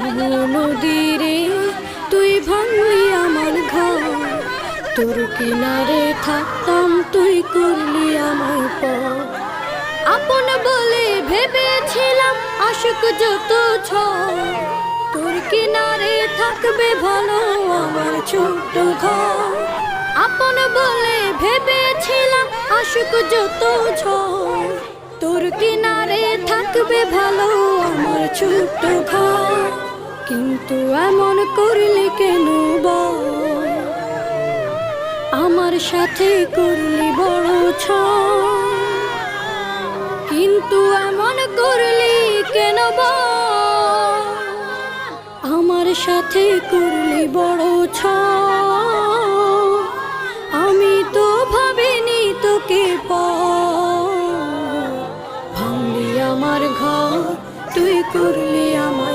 নদীরে তুই ভাঙলি আমার ঘর, তোর কিনারে থাকতাম তুই করলি আমায় পর। আপন বলে ভেবেছিলাম আশুক যত ঝড়, তোর কিনারে থাকবে ভালো আমার ছোট্ট ঘর। আপন বলে ভেবেছিলাম আশুক যত ঝড়, তোর কিনারে থাকবে ভালো আমার ছোট্ট ঘর। কিন্তু এমন করলি কেন বল, আমার সাথে করলি বড় ছল। কিন্তু এমন করলি কেন বল, আমার সাথে করলি বড় ছল। আমি তো ভাবিনি তোকে পাবো, ভাঙলি আমার ঘর তুই করলি আমায়